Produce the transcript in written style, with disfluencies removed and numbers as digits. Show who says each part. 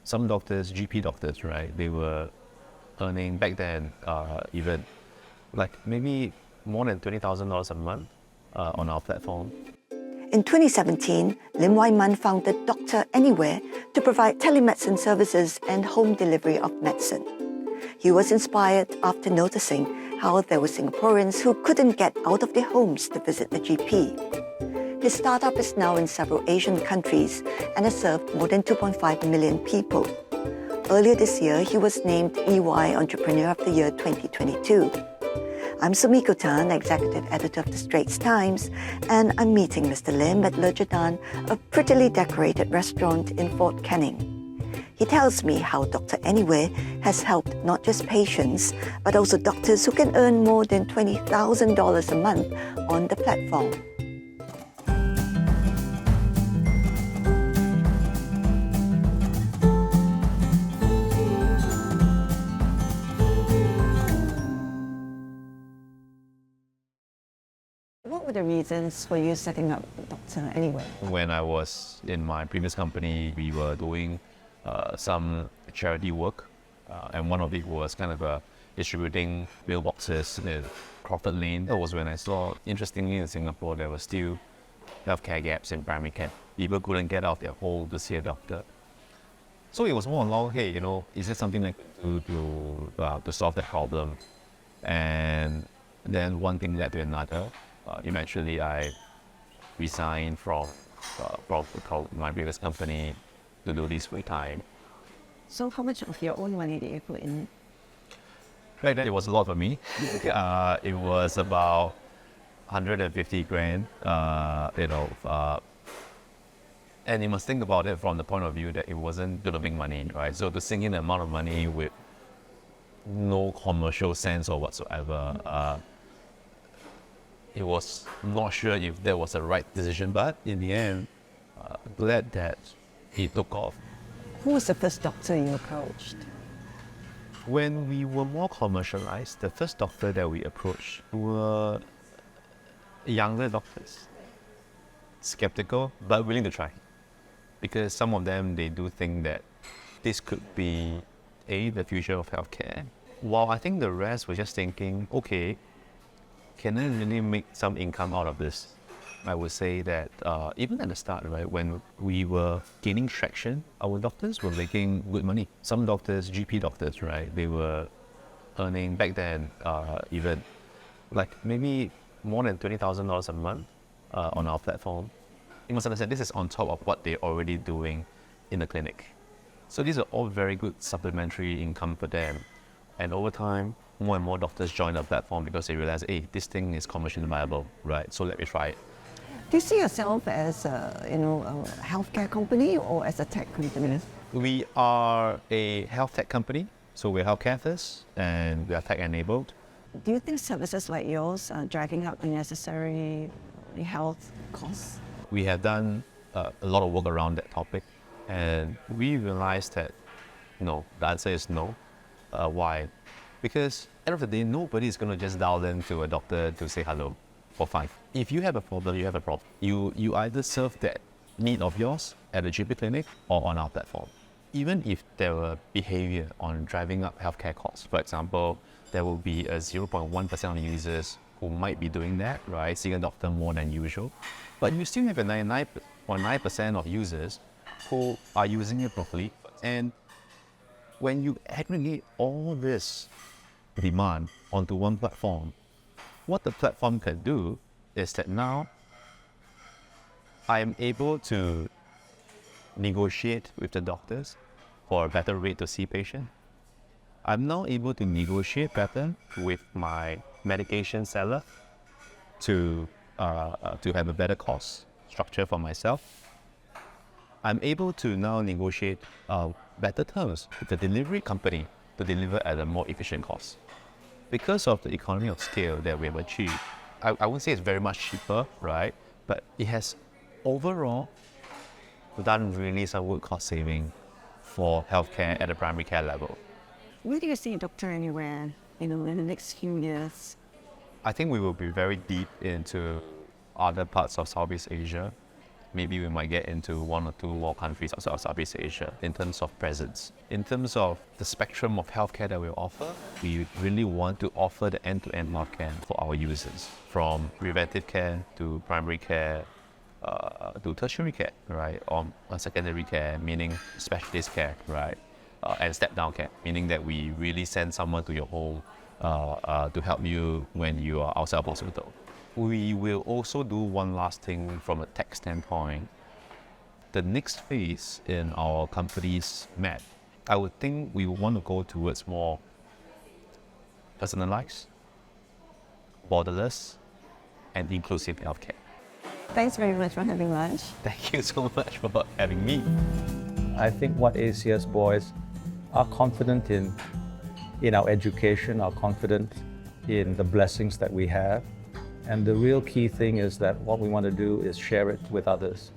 Speaker 1: some doctors, GP doctors, right, they were earning back then even like maybe more than $20,000 a month on our platform.
Speaker 2: In 2017, Lim Wai Man founded Doctor Anywhere to provide telemedicine services and home delivery of medicine. He was inspired after noticing how there were Singaporeans who couldn't get out of their homes to visit the GP. His startup is now in several Asian countries and has served more than 2.5 million people. Earlier this year, he was named EY Entrepreneur of the Year 2022. I'm Sumiko, Executive Editor of The Straits Times, and I'm meeting Mr. Lim at Le Jardin, a prettily decorated restaurant in Fort Canning. He tells me how Dr. Anywhere has helped not just patients, but also doctors who can earn more than $20,000 a month on the platform. What were the reasons for you setting up Dr. Anywhere?
Speaker 1: When I was in my previous company, we were doing some charity work, and one of it was kind of distributing mailboxes in Crawford Lane. That was when I saw, interestingly, in Singapore, there were still healthcare gaps in primary care. People couldn't get out their hole to see a doctor. So it was more along, hey, is there something I could do to solve that problem? And then one thing led to another. Eventually, I resigned from my previous company to do this full time.
Speaker 2: So how much of your own money did you put in?
Speaker 1: Right then, it was a lot for me. It was about 150 grand, and you must think about it from the point of view that it wasn't going to make money, right? So to sink in the amount of money with no commercial sense or whatsoever, it was not sure if that was the right decision, but in the end, glad that it took off.
Speaker 2: Who was the first doctor you approached?
Speaker 1: When we were more commercialized, the first doctor that we approached were younger doctors. Skeptical, but willing to try. Because some of them, they do think that this could be the future of healthcare. While I think the rest were just thinking, okay, can I really make some income out of this? I would say that even at the start, right, when we were gaining traction, our doctors were making good money. Some doctors, GP doctors, right, they were earning back then even like maybe more than $20,000 a month on our platform. You must understand, this is on top of what they're already doing in the clinic. So these are all very good supplementary income for them. And over time, more and more doctors join the platform because they realize, hey, this thing is commercially viable, right? So let me try it.
Speaker 2: Do you see yourself as a healthcare company or as a tech company?
Speaker 1: We are a health tech company, so we're healthcare first and we are tech enabled.
Speaker 2: Do you think services like yours are driving up unnecessary health costs?
Speaker 1: We have done a lot of work around that topic, and we realized that no, the answer is no. Why? Because at the end of the day, nobody is going to just dial in to a doctor to say hello for fun. If you have a problem, you have a problem. You either serve that need of yours at a GP clinic or on our platform. Even if there were behavior on driving up healthcare costs, for example, there will be a 0.1% of users who might be doing that, right? Seeing a doctor more than usual. But you still have a 99.9% of users who are using it properly. And when you aggregate all this demand onto one platform, what the platform can do is that now I am able to negotiate with the doctors for a better rate to see patient. I'm now able to negotiate better with my medication seller to have a better cost structure for myself. I'm able to now negotiate better terms with the delivery company to deliver at a more efficient cost. Because of the economy of scale that we have achieved, I wouldn't say it's very much cheaper, right? But it has overall done really some good cost saving for healthcare at the primary care level.
Speaker 2: Where do you see Dr. Anywhere, in the next few years?
Speaker 1: I think we will be very deep into other parts of Southeast Asia. maybe we might get into 1 or 2 more countries outside of Southeast Asia in terms of presence. In terms of the spectrum of healthcare that we offer, we really want to offer the end-to-end healthcare for our users, from preventive care to primary care, to tertiary care, right? Or secondary care, meaning specialist care, right? And step-down care, meaning that we really send someone to your home to help you when you are outside of hospital. We will also do one last thing from a tech standpoint. The next phase in our company's map, I would think we want to go towards more personalized, borderless, and inclusive healthcare.
Speaker 3: Thanks very much for having lunch.
Speaker 1: Thank you so much for having me.
Speaker 4: I think what ACS boys are confident in our education, are confident in the blessings that we have. And the real key thing is that what we want to do is share it with others.